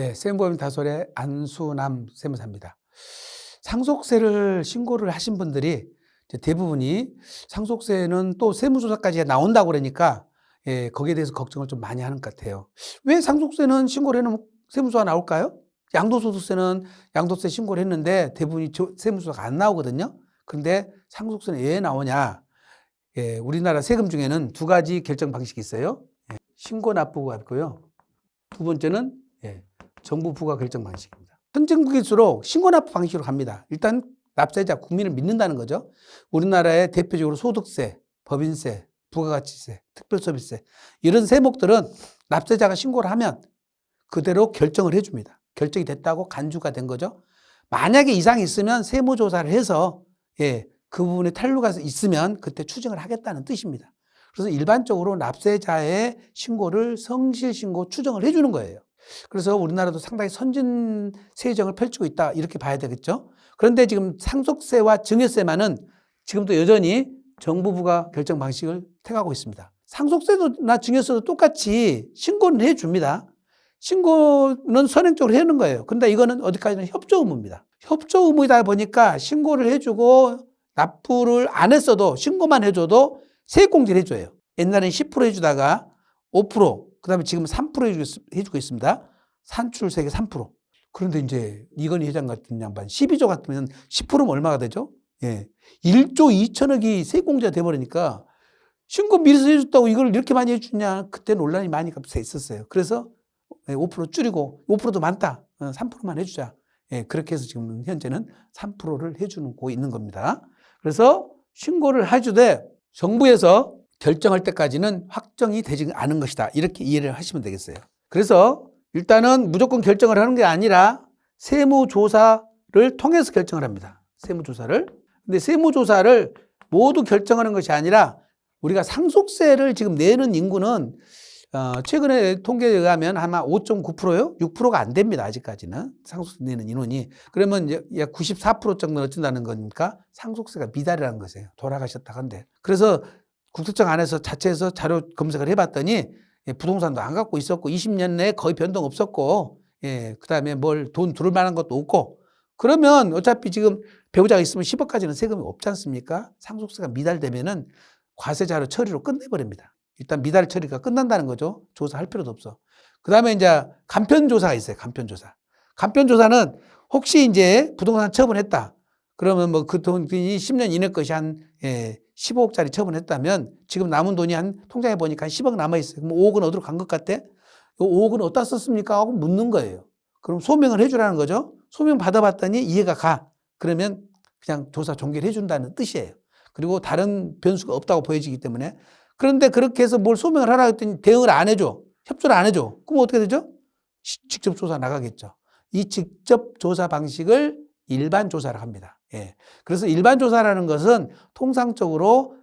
네, 세무법인 다솔의 안수남 세무사입니다. 상속세를 신고를 하신 분들이 이제 대부분이 상속세는 또 세무조사까지 나온다고 그러니까 거기에 대해서 걱정을 좀 많이 하는 것 같아요. 왜 상속세는 신고를 해놓으면 세무조사 나올까요? 양도소득세는 양도세 신고를 했는데 대부분이 세무조사가 안 나오거든요. 그런데 상속세는 왜 나오냐? 우리나라 세금 중에는 두 가지 결정 방식이 있어요. 신고 납부가 있고요. 두 번째는 정부 부과 결정 방식입니다. 선진국일수록 신고 납부 방식으로 갑니다. 일단 납세자, 국민을 믿는다는 거죠. 우리나라의 대표적으로 소득세, 법인세, 부가가치세, 특별소비세 이런 세목들은 납세자가 신고를 하면 그대로 결정을 해줍니다. 결정이 됐다고 간주가 된 거죠. 만약에 이상이 있으면 세무조사를 해서 그 부분에 탈루가 있으면 그때 추징을 하겠다는 뜻입니다. 그래서 일반적으로 납세자의 신고를 성실신고 추정을 해주는 거예요. 그래서 우리나라도 상당히 선진 세정을 펼치고 있다 이렇게 봐야 되겠죠. 그런데 지금 상속세와 증여세만은 지금도 여전히 정부 부과 결정 방식을 택하고 있습니다. 상속세나 증여세도 똑같이 신고는 해줍니다. 신고는 선행적으로 해놓는 거예요. 그런데 이거는 어디까지는 협조 의무입니다. 협조 의무이다 보니까 신고를 해주고 납부를 안 했어도 신고만 해줘도 세액공제를 해줘요. 옛날엔 10% 해주다가 5%, 그 다음에 지금 3% 해주고 있습니다. 산출세계 3%. 그런데 이제 이건희 회장 같은 양반 12조 같으면 10%면 얼마가 되죠? 1조 2천억이 세액공제가 돼버리니까 신고 미리서 해줬다고 이걸 이렇게 많이 해주냐. 그때 논란이 많이 있었어요. 그래서 5% 줄이고 5%도 많다. 3%만 해주자. 그렇게 해서 지금 현재는 3%를 해주고 있는 겁니다. 그래서 신고를 해주되 정부에서 결정할 때까지는 확정이 되지 않은 것이다. 이렇게 이해를 하시면 되겠어요. 그래서 일단은 무조건 결정을 하는 게 아니라 세무조사를 통해서 결정을 합니다. 세무조사를. 근데 세무조사를 모두 결정하는 것이 아니라 우리가 상속세를 지금 내는 인구는 최근에 통계에 의하면 아마 5.9%요? 6%가 안 됩니다. 아직까지는. 상속세 내는 인원이. 그러면 약 94% 정도는 어쩐다는 거니까 상속세가 미달이라는 것이에요. 돌아가셨다 한데. 그래서 국세청 안에서 자체에서 자료 검색을 해봤더니 부동산도 안 갖고 있었고 20년 내에 거의 변동 없었고 그 다음에 뭘 돈 들을 만한 것도 없고 그러면 어차피 지금 배우자가 있으면 10억까지는 세금이 없지 않습니까? 상속세가 미달되면은 과세자료 처리로 끝내버립니다. 일단 미달 처리가 끝난다는 거죠. 조사할 필요도 없어. 그 다음에 이제 간편조사가 있어요. 간편조사. 간편조사는 혹시 이제 부동산 처분했다. 그러면 뭐 그 돈이 10년 이내 것이 한 15억짜리 처분했다면 지금 남은 돈이 한 통장에 보니까 한 10억 남아있어요. 그럼 5억은 어디로 간 것 같아? 이 5억은 어디다 썼습니까? 하고 묻는 거예요. 그럼 소명을 해주라는 거죠. 소명 받아봤더니 이해가 가. 그러면 그냥 조사 종결 해준다는 뜻이에요. 그리고 다른 변수가 없다고 보여지기 때문에 그런데 그렇게 해서 뭘 소명을 하라 했더니 대응을 안 해줘. 협조를 안 해줘. 그럼 어떻게 되죠? 직접 조사 나가겠죠. 이 직접 조사 방식을 일반 조사를 합니다. 그래서 일반 조사라는 것은 통상적으로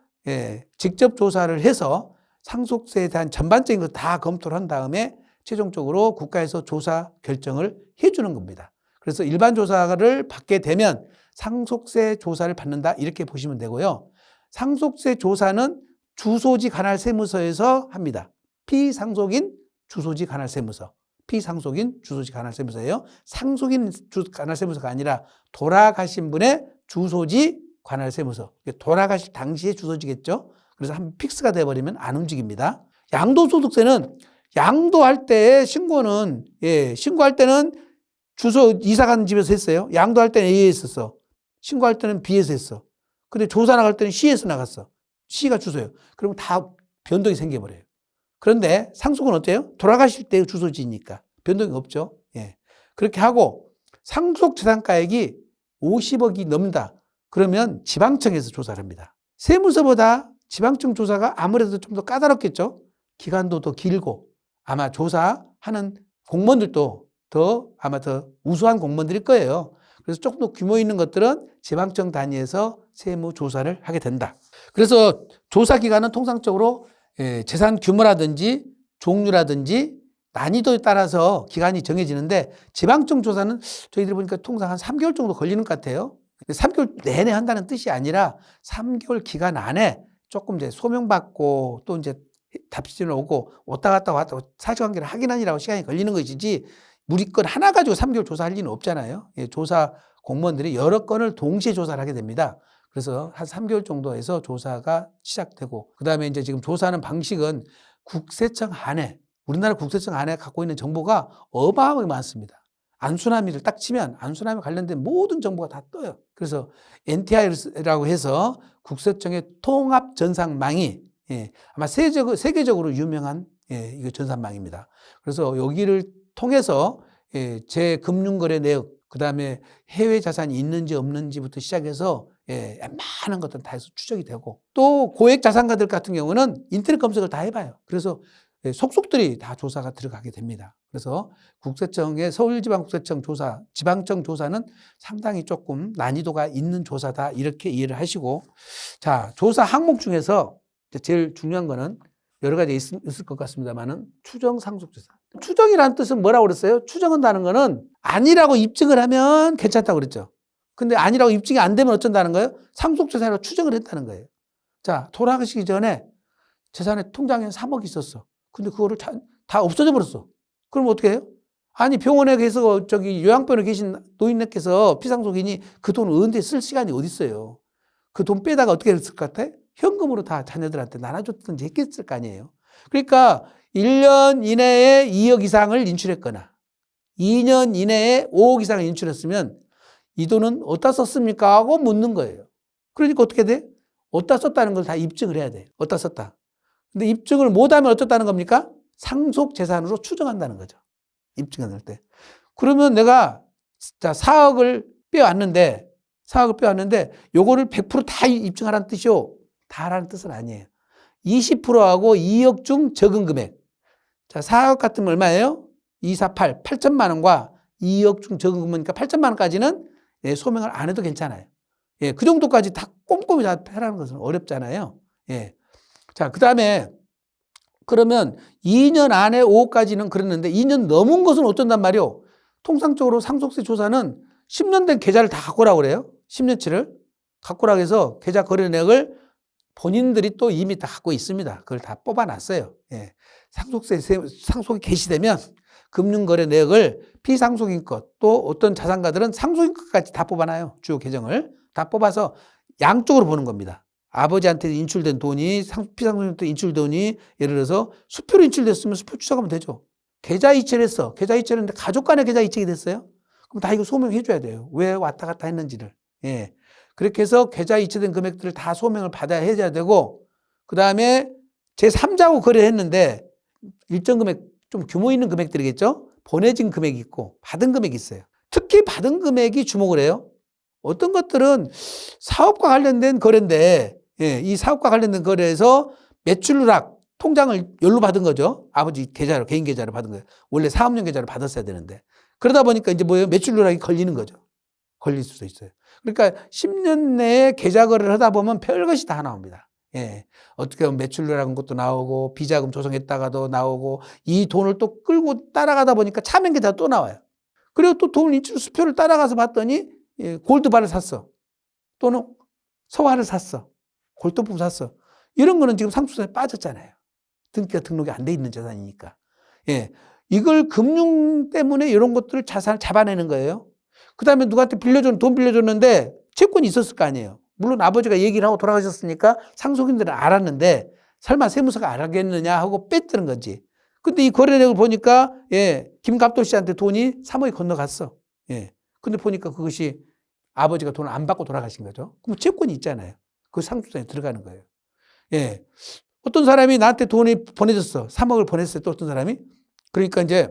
직접 조사를 해서 상속세에 대한 전반적인 걸 다 검토를 한 다음에 최종적으로 국가에서 조사 결정을 해주는 겁니다. 그래서 일반 조사를 받게 되면 상속세 조사를 받는다 이렇게 보시면 되고요. 상속세 조사는 주소지 관할 세무서에서 합니다. 피상속인 주소지 관할 세무서. 피상속인 주소지 관할 세무서예요. 상속인 관할 세무서가 아니라 돌아가신 분의 주소지 관할 세무서. 돌아가실 당시의 주소지겠죠. 그래서 한 픽스가 돼버리면 안 움직입니다. 양도소득세는 양도할 때 신고는 신고할 때는 주소 이사 간 집에서 했어요. 양도할 때는 A에 했었어. 신고할 때는 B에서 했어. 근데 조사 나갈 때는 C에서 나갔어. C가 주소예요. 그러면 다 변동이 생겨버려요. 그런데 상속은 어때요? 돌아가실 때의 주소지니까 변동이 없죠. 그렇게 하고 상속재산가액이 50억이 넘는다. 그러면 지방청에서 조사를 합니다. 세무서보다 지방청 조사가 아무래도 좀 더 까다롭겠죠. 기간도 더 길고 아마 조사하는 공무원들도 아마 더 우수한 공무원들일 거예요. 그래서 조금 더 규모 있는 것들은 지방청 단위에서 세무조사를 하게 된다. 그래서 조사 기간은 통상적으로 재산 규모라든지 종류라든지 난이도에 따라서 기간이 정해지는데 지방청 조사는 저희들이 보니까 통상 한 3개월 정도 걸리는 것 같아요. 3개월 내내 한다는 뜻이 아니라 3개월 기간 안에 조금 이제 소명받고 또 이제 답변이 오고 왔다 갔다 사실관계를 확인하느라고 시간이 걸리는 것이지 우리 건 하나 가지고 3개월 조사할 리는 없잖아요. 예, 조사 공무원들이 여러 건을 동시에 조사를 하게 됩니다. 그래서 한 3개월 정도에서 조사가 시작되고, 그 다음에 이제 지금 조사하는 방식은 국세청 안에, 우리나라 국세청 안에 갖고 있는 정보가 어마어마하게 많습니다. 안수남이를 딱 치면 안수남에 관련된 모든 정보가 다 떠요. 그래서 NTI라고 해서 국세청의 통합 전산망이, 예, 아마 세계적으로 유명한, 예, 이거 전산망입니다. 그래서 여기를 통해서, 예, 제 금융거래 내역, 그 다음에 해외 자산이 있는지 없는지부터 시작해서, 예, 많은 것들은 다 해서 추적이 되고, 또 고액 자산가들 같은 경우는 인터넷 검색을 다 해봐요. 그래서 예, 속속들이 다 조사가 들어가게 됩니다. 그래서 국세청의 서울지방국세청 조사, 지방청 조사는 상당히 조금 난이도가 있는 조사다, 이렇게 이해를 하시고, 자, 조사 항목 중에서 제일 중요한 거는 여러 가지 있을 것 같습니다만은 추정 상속조사. 추정이라는 뜻은 뭐라고 그랬어요? 추정한다는 거는 아니라고 입증을 하면 괜찮다고 그랬죠. 근데 아니라고 입증이 안 되면 어쩐다는 거예요? 상속재산으로 추정을 했다는 거예요. 자, 돌아가시기 전에 재산에 통장에 3억이 있었어. 근데 그거를 다 없어져 버렸어. 그럼 어떻게 해요? 아니, 병원에 계서 저기 요양병원에 계신 노인네께서 피상속인이 그 돈을 언제 쓸 시간이 어디 있어요? 그 돈 빼다가 어떻게 했을 것 같아? 현금으로 다 자녀들한테 나눠줬든지 했겠을 거 아니에요. 그러니까 1년 이내에 2억 이상을 인출했거나 2년 이내에 5억 이상을 인출했으면 이 돈은 어디다 썼습니까? 하고 묻는 거예요. 그러니까 어떻게 돼? 어디다 썼다는 걸 다 입증을 해야 돼. 어디다 썼다. 근데 입증을 못하면 어떻다는 겁니까? 상속재산으로 추정한다는 거죠. 입증할 때. 그러면 내가 자 4억을 빼왔는데 요거를 100% 다 입증하라는 뜻이요. 다라는 뜻은 아니에요. 20%하고 2억 중 적은 금액. 자, 4억 같으면 얼마예요? 248, 8천만 원과 2억 중 적은 금액이니까 8천만 원까지는, 예, 소명을 안 해도 괜찮아요. 예, 그 정도까지 다 꼼꼼히 다 해라는 것은 어렵잖아요. 예. 자, 그 다음에 그러면 2년 안에 5억까지는 그랬는데 2년 넘은 것은 어쩐단 말이요? 통상적으로 상속세 조사는 10년 된 계좌를 다 갖고 오라고 그래요. 10년치를 갖고 오라고 해서 계좌 거래 내역을 본인들이 또 이미 다 갖고 있습니다. 그걸 다 뽑아놨어요. 예. 상속이 개시되면 금융거래 내역을 피상속인 것, 또 어떤 자산가들은 상속인 것까지 다 뽑아놔요. 주요 계정을 다 뽑아서 양쪽으로 보는 겁니다. 아버지한테 인출된 돈이 피상속인한테 인출된 돈이 예를 들어서 수표로 인출됐으면 수표 추적하면 되죠. 계좌 이체를 했어. 계좌 이체를 했는데 가족 간의 계좌 이체가 됐어요. 그럼 다 이거 소명해 줘야 돼요. 왜 왔다 갔다 했는지를. 예. 그렇게 해서 계좌 이체된 금액들을 다 소명을 받아야 해야 되고, 그 다음에 제3자하고 거래를 했는데 일정 금액, 좀 규모 있는 금액들이겠죠? 보내진 금액이 있고 받은 금액이 있어요. 특히 받은 금액이 주목을 해요. 어떤 것들은 사업과 관련된 거래인데, 예, 이 사업과 관련된 거래에서 매출 누락, 통장을 열로 받은 거죠. 아버지 계좌로, 개인 계좌로 받은 거예요. 원래 사업용 계좌로 받았어야 되는데. 그러다 보니까 이제 뭐예요? 매출 누락이 걸리는 거죠. 걸릴 수도 있어요. 그러니까 10년 내에 계좌 거래를 하다 보면 별것이 다 나옵니다. 예. 어떻게 보면 매출 누락한 것도 나오고, 비자금 조성했다가도 나오고, 이 돈을 또 끌고 따라가다 보니까 차명 계좌 또 나와요. 그리고 또 돈 인출 수표를 따라가서 봤더니, 예, 골드바를 샀어. 또는 서화를 샀어. 골동품 샀어. 이런 거는 지금 상속세에 빠졌잖아요. 등록이 안 돼 있는 재산이니까. 예. 이걸 금융 때문에 이런 것들을 자산을 잡아내는 거예요. 그 다음에 누구한테 돈 빌려줬는데 채권이 있었을 거 아니에요. 물론 아버지가 얘기를 하고 돌아가셨으니까 상속인들은 알았는데 설마 세무서가 알겠느냐 하고 뺐다는 거지. 근데 이 거래내역을 보니까, 예, 김갑도 씨한테 돈이 3억이 건너갔어. 예. 근데 보니까 그것이 아버지가 돈을 안 받고 돌아가신 거죠. 그럼 채권이 있잖아요. 그 상속세에 들어가는 거예요. 예. 어떤 사람이 나한테 돈이 보내줬어. 3억을 보냈어요. 또 어떤 사람이. 그러니까 이제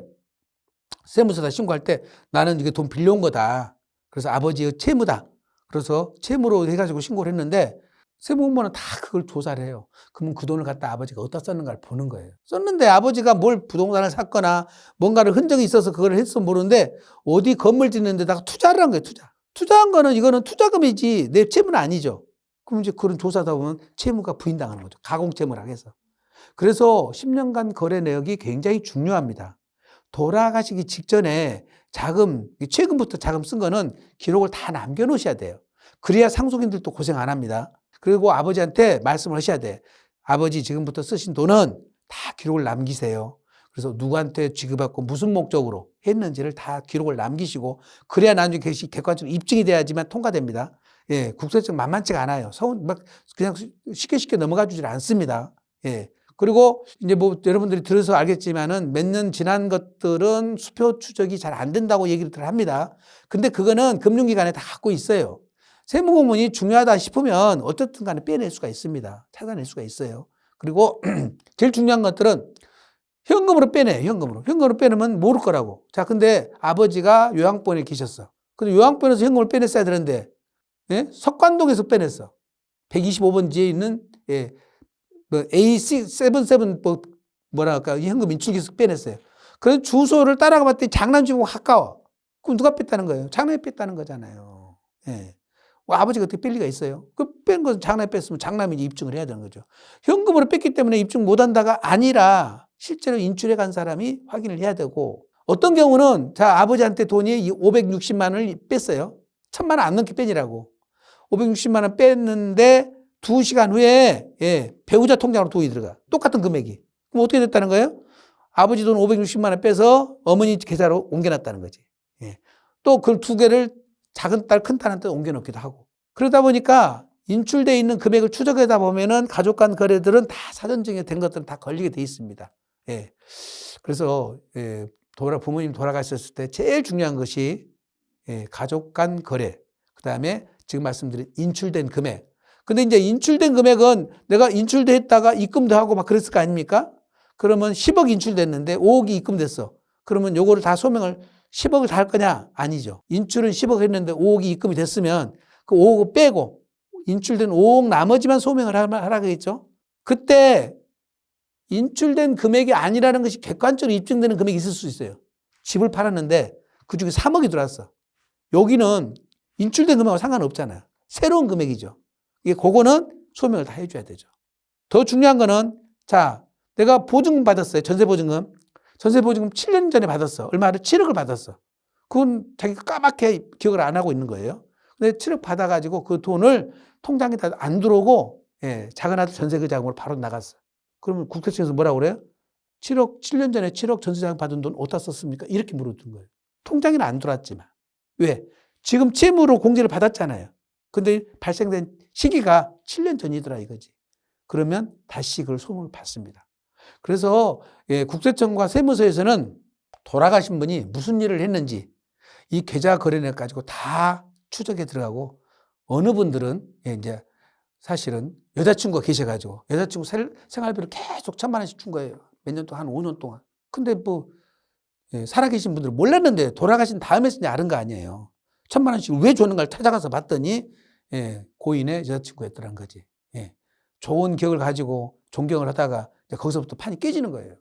세무서에다 신고할 때 나는 이게 돈 빌려온 거다. 그래서 아버지의 채무다. 그래서 채무로 해가지고 신고를 했는데 세무공무원은 다 그걸 조사를 해요. 그러면 그 돈을 갖다 아버지가 어디다 썼는가를 보는 거예요. 썼는데 아버지가 뭘 부동산을 샀거나 뭔가를 흔적이 있어서 그걸 했으면 모르는데 어디 건물 짓는 데다가 투자를 한 거예요. 투자한 거는 이거는 투자금이지 내 채무는 아니죠. 그럼 이제 그런 조사다 보면 채무가 부인당하는 거죠. 가공채무라고 해서. 그래서 10년간 거래 내역이 굉장히 중요합니다. 돌아가시기 직전에 최근부터 자금 쓴 거는 기록을 다 남겨놓으셔야 돼요. 그래야 상속인들도 고생 안 합니다. 그리고 아버지한테 말씀을 하셔야 돼. 아버지 지금부터 쓰신 돈은 다 기록을 남기세요. 그래서 누구한테 지급받고 무슨 목적으로 했는지를 다 기록을 남기시고 그래야 나중에 객관적으로 입증이 돼야지만 통과됩니다. 예, 국세청 만만치가 않아요. 막 그냥 쉽게 넘어가 주질 않습니다. 예. 그리고 이제 뭐 여러분들이 들어서 알겠지만은 몇 년 지난 것들은 수표 추적이 잘 안 된다고 얘기를 합니다. 근데 그거는 금융기관에 다 갖고 있어요. 세무공문이 중요하다 싶으면 어떻든 간에 빼낼 수가 있습니다. 찾아낼 수가 있어요. 그리고 제일 중요한 것들은 현금으로 빼내, 현금으로. 현금으로 빼내면 모를 거라고. 자, 근데 아버지가 요양본에 계셨어. 근데 요양본에서 현금을 빼냈어야 되는데, 예? 석관동에서 빼냈어. 125번지에 있는, 예, 뭐 A77, 뭐랄까, 현금 인출기에서 빼냈어요. 그래서 주소를 따라가 봤더니 장남집하고 가까워. 그럼 누가 뺐다는 거예요? 장남이 뺐다는 거잖아요. 예. 아버지가 어떻게 뺄 리가 있어요? 그 뺀 것은 장남이 뺐으면 장남이 입증을 해야 되는 거죠. 현금으로 뺐기 때문에 입증 못 한다가 아니라 실제로 인출해 간 사람이 확인을 해야 되고 어떤 경우는 자, 아버지한테 돈이 560만 원을 뺐어요. 1000만 원 안 넘게 빼니라고. 560만 원 뺐는데 2시간 후에 예, 배우자 통장으로 돈이 들어가. 똑같은 금액이. 그럼 어떻게 됐다는 거예요? 아버지 돈 560만 원 빼서 어머니 계좌로 옮겨놨다는 거지. 예. 또 그 두 개를 작은 딸, 큰 딸한테 옮겨놓기도 하고. 그러다 보니까 인출되어 있는 금액을 추적하다 보면은 가족 간 거래들은 다 사전증에 된 것들은 다 걸리게 돼 있습니다. 예. 그래서, 예, 부모님 돌아가셨을 때 제일 중요한 것이, 예, 가족 간 거래. 그 다음에 지금 말씀드린 인출된 금액. 근데 이제 인출된 금액은 내가 인출됐다가 입금도 하고 막 그랬을 거 아닙니까? 그러면 10억 인출됐는데 5억이 입금됐어. 그러면 요거를 다 소명을 10억을 다 할 거냐? 아니죠. 인출은 10억 했는데 5억이 입금이 됐으면 그 5억을 빼고 인출된 5억 나머지만 소명을 하라겠죠. 그때 인출된 금액이 아니라는 것이 객관적으로 입증되는 금액이 있을 수 있어요. 집을 팔았는데 그중에 3억이 들어왔어. 여기는 인출된 금액하고 상관없잖아요. 새로운 금액이죠. 그거는 소명을 다 해줘야 되죠. 더 중요한 거는 자, 내가 보증금 받았어요. 전세보증금. 전세보증금 7년 전에 받았어. 얼마를? 7억을 받았어. 그건 자기가 까맣게 기억을 안 하고 있는 거예요. 근데 7억 받아가지고 그 돈을 통장에 다 안 들어오고, 예, 작은 아들 전세그 자금으로 바로 나갔어. 그러면 국세청에서 뭐라고 그래요? 7년 전에 7억 전세자금 받은 돈 어디다 썼습니까? 이렇게 물어둔 거예요. 통장에는 안 들어왔지만. 왜? 지금 채무로 공제를 받았잖아요. 근데 발생된 시기가 7년 전이더라 이거지. 그러면 다시 그걸 소명을 받습니다. 그래서 예, 국세청과 세무서에서는 돌아가신 분이 무슨 일을 했는지 이 계좌 거래내 가지고 다 추적에 들어가고 어느 분들은 예, 이제 사실은 여자친구가 계셔가지고 여자친구 생활비를 계속 1000만 원씩 준 거예요. 몇 년 동안, 한 5년 동안. 근데 뭐 예, 살아계신 분들은 몰랐는데 돌아가신 다음에 알은 거 아니에요. 1000만 원씩 왜 줬는가를 찾아가서 봤더니 예, 고인의 여자친구였더란 거지. 예, 좋은 기억을 가지고 존경을 하다가 거기서부터 판이 깨지는 거예요.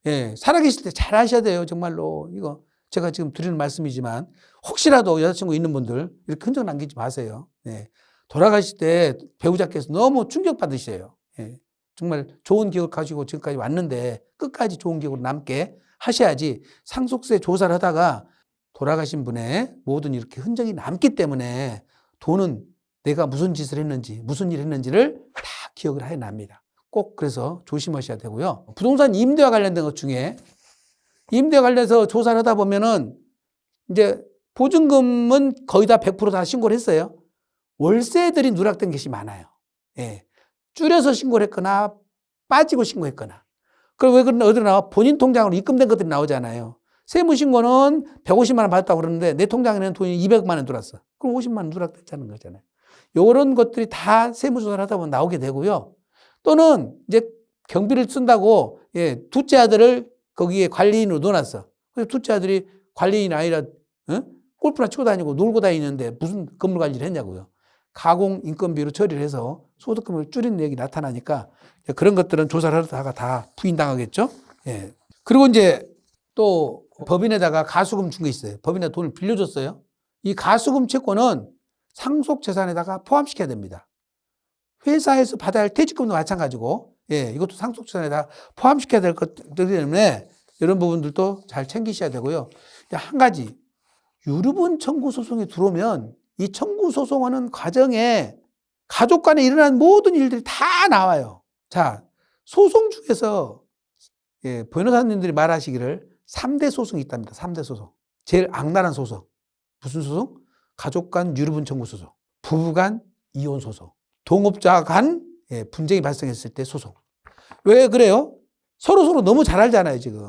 예, 살아계실 때 잘 하셔야 돼요. 정말로. 이거 제가 지금 드리는 말씀이지만 혹시라도 여자친구 있는 분들 이렇게 흔적 남기지 마세요. 예, 돌아가실 때 배우자께서 너무 충격받으셔요. 예, 정말 좋은 기억을 가지고 지금까지 왔는데 끝까지 좋은 기억으로 남게 하셔야지 상속세 조사를 하다가 돌아가신 분의 모든 이렇게 흔적이 남기 때문에 돈은 내가 무슨 짓을 했는지 무슨 일을 했는지를 다 기억을 해 납니다. 꼭 그래서 조심하셔야 되고요. 부동산 임대와 관련된 것 중에 임대와 관련해서 조사를 하다 보면은 이제 보증금은 거의 다 100% 신고를 했어요. 월세들이 누락된 것이 많아요. 예. 줄여서 신고를 했거나 빠지고 신고했거나. 그럼 왜 그러나 어디로 나와? 본인 통장으로 입금된 것들이 나오잖아요. 세무신고는 150만 원 받았다고 그러는데 내 통장에는 돈이 200만 원 들어왔어. 그럼 50만 원 누락됐다는 거잖아요. 이런 것들이 다 세무조사를 하다 보면 나오게 되고요. 또는 이제 경비를 쓴다고 예, 둘째 아들을 거기에 관리인으로 넣어놨어. 그래서 둘째 아들이 관리인 아니라 골프나 치고 다니고 놀고 다니는데 무슨 건물 관리를 했냐고요. 가공 인건비로 처리를 해서 소득금을 줄인 내역이 나타나니까 그런 것들은 조사를 하다가 다 부인당하겠죠. 예. 그리고 이제 또 법인에다가 가수금 준 게 있어요. 법인에 돈을 빌려줬어요. 이 가수금 채권은 상속재산에다가 포함시켜야 됩니다. 회사에서 받아야 할 퇴직금도 마찬가지고, 예, 이것도 상속재산에다 포함시켜야 될 것들 때문에 이런 부분들도 잘 챙기셔야 되고요. 한 가지, 유류분 청구 소송이 들어오면 이 청구 소송하는 과정에 가족 간에 일어난 모든 일들이 다 나와요. 자, 소송 중에서 변호사님들이 말하시기를 3대 소송이 있답니다. 3대 소송. 제일 악랄한 소송. 무슨 소송? 가족 간 유류분 청구 소송, 부부 간 이혼 소송, 동업자 간 분쟁이 발생했을 때 소송. 왜 그래요? 서로 너무 잘 알잖아요, 지금.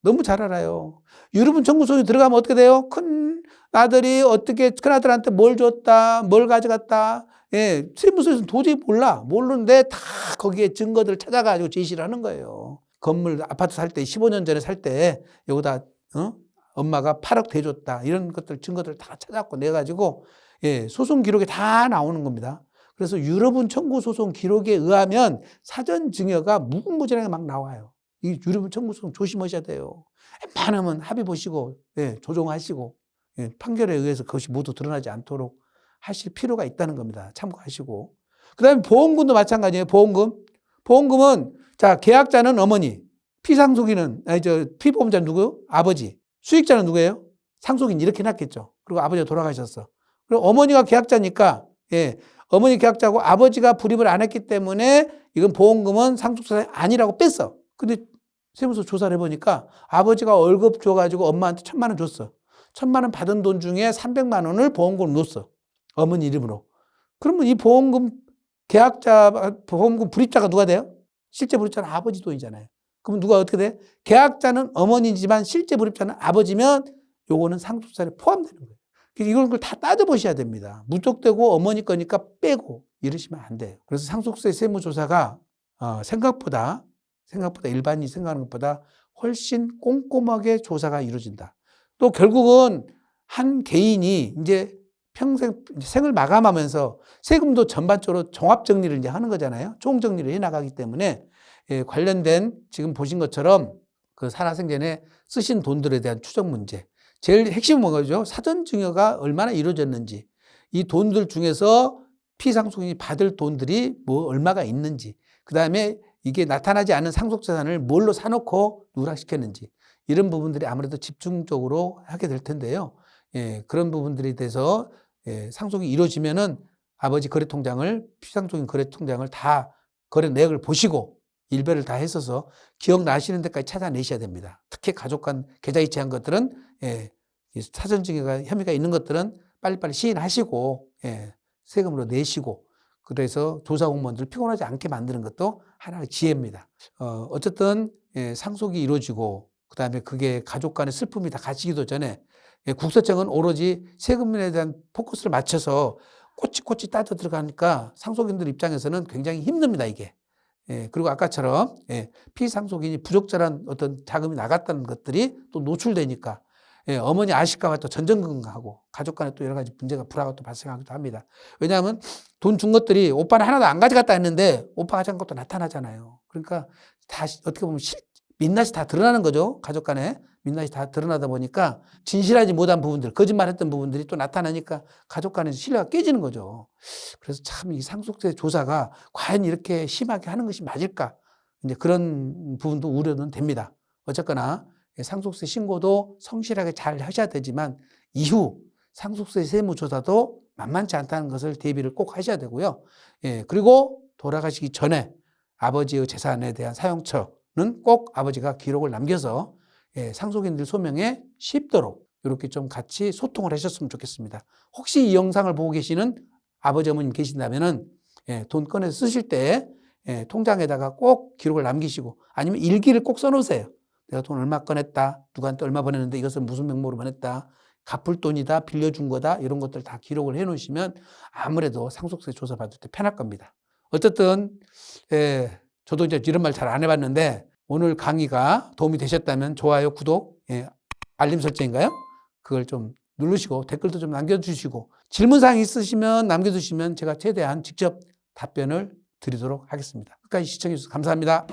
너무 잘 알아요. 유류분 청구 소송이 들어가면 어떻게 돼요? 큰 아들이 어떻게 큰 아들한테 뭘 줬다, 뭘 가져갔다. 세무서에서는 도저히 모르는데 다 거기에 증거들을 찾아가지고 제시를 하는 거예요. 건물, 아파트 살 때 15년 전에 살 때 여기다 엄마가 8억 대줬다. 이런 것들 증거들 다 찾아갖고 내가지고 소송 기록에 다 나오는 겁니다. 그래서 유류분 청구 소송 기록에 의하면 사전 증여가 무궁무진하게 막 나와요. 이 유류분 청구 소송 조심하셔야 돼요. 웬만하면 합의 보시고 조정하시고 판결에 의해서 그것이 모두 드러나지 않도록 하실 필요가 있다는 겁니다. 참고하시고. 그 다음에 보험금도 마찬가지예요. 보험금은 자, 계약자는 어머니, 피보험자는 누구요? 아버지. 수익자는 누구예요? 상속인 이렇게 해놨겠죠. 그리고 아버지가 돌아가셨어. 그리고 어머니가 계약자니까, 어머니 계약자고 아버지가 불입을 안 했기 때문에 이건 보험금은 상속세가 아니라고 뺐어. 근데 세무서 조사를 해보니까 아버지가 월급 줘가지고 엄마한테 1,000만 원 줬어. 1,000만 원 받은 돈 중에 300만 원을 보험금으로 넣었어. 어머니 이름으로. 그러면 이 보험금 불입자가 누가 돼요? 실제 불입자는 아버지 돈이잖아요. 그럼 누가 어떻게 돼? 계약자는 어머니지만 실제 불입자는 아버지면 요거는 상속세에 포함되는 거예요. 이런 걸 다 따져보셔야 됩니다. 무턱대고 어머니 거니까 빼고 이러시면 안 돼요. 그래서 상속세 세무조사가 생각보다 일반인이 생각하는 것보다 훨씬 꼼꼼하게 조사가 이루어진다. 또 결국은 한 개인이 이제 평생 생을 마감하면서 세금도 전반적으로 종합정리를 이제 하는 거잖아요. 총정리를 해나가기 때문에 관련된 지금 보신 것처럼 그 살아생전에 쓰신 돈들에 대한 추적 문제. 제일 핵심은 뭐죠? 사전증여가 얼마나 이루어졌는지, 이 돈들 중에서 피상속인이 받을 돈들이 뭐 얼마가 있는지, 그 다음에 이게 나타나지 않은 상속재산을 뭘로 사놓고 누락시켰는지, 이런 부분들이 아무래도 집중적으로 하게 될 텐데요. 그런 부분들에 대해서 상속이 이루어지면은 아버지 거래통장을, 피상속인 거래통장을 다 거래 내역을 보시고 일별을 다 했어서 기억나시는 데까지 찾아내셔야 됩니다. 특히 가족 간 계좌이체한 것들은 사전증여가 혐의가 있는 것들은 빨리빨리 시인하시고 세금으로 내시고, 그래서 조사 공무원들 피곤하지 않게 만드는 것도 하나의 지혜입니다. 어쨌든 상속이 이루어지고 그다음에 그게 가족 간의 슬픔이 다 가시기도 전에 국세청은 오로지 세금에 대한 포커스를 맞춰서 꼬치꼬치 따져 들어가니까 상속인들 입장에서는 굉장히 힘듭니다, 이게. 그리고 아까처럼 피상속인이 부적절한 어떤 자금이 나갔다는 것들이 또 노출되니까 어머니 아실까봐 또 전전긍긍하고 가족 간에 또 여러 가지 문제가 불화가 또 발생하기도 합니다. 왜냐하면 돈 준 것들이 오빠는 하나도 안 가져갔다 했는데 오빠가 가져간 것도 나타나잖아요. 그러니까 다시 어떻게 보면 민낯이 다 드러나는 거죠. 가족 간에 민낯이 다 드러나다 보니까 진실하지 못한 부분들, 거짓말했던 부분들이 또 나타나니까 가족 간의 신뢰가 깨지는 거죠. 그래서 참 이 상속세 조사가 과연 이렇게 심하게 하는 것이 맞을까? 이제 그런 부분도 우려는 됩니다. 어쨌거나 상속세 신고도 성실하게 잘 하셔야 되지만 이후 상속세 세무조사도 만만치 않다는 것을 대비를 꼭 하셔야 되고요. 그리고 돌아가시기 전에 아버지의 재산에 대한 사용처는 꼭 아버지가 기록을 남겨서 상속인들 소명에 쉽도록 이렇게 좀 같이 소통을 하셨으면 좋겠습니다. 혹시 이 영상을 보고 계시는 아버지, 어머님 계신다면은 돈 꺼내서 쓰실 때 통장에다가 꼭 기록을 남기시고 아니면 일기를 꼭 써놓으세요. 내가 돈 얼마 꺼냈다, 누구한테 얼마 보냈는데 이것은 무슨 명목으로 보냈다, 갚을 돈이다, 빌려준 거다, 이런 것들 다 기록을 해놓으시면 아무래도 상속세 조사 받을 때 편할 겁니다. 어쨌든 저도 이제 이런 말 잘 안 해봤는데 오늘 강의가 도움이 되셨다면 좋아요, 구독, 알림 설정인가요? 그걸 좀 누르시고 댓글도 좀 남겨주시고 질문사항 있으시면 남겨주시면 제가 최대한 직접 답변을 드리도록 하겠습니다. 끝까지 시청해 주셔서 감사합니다.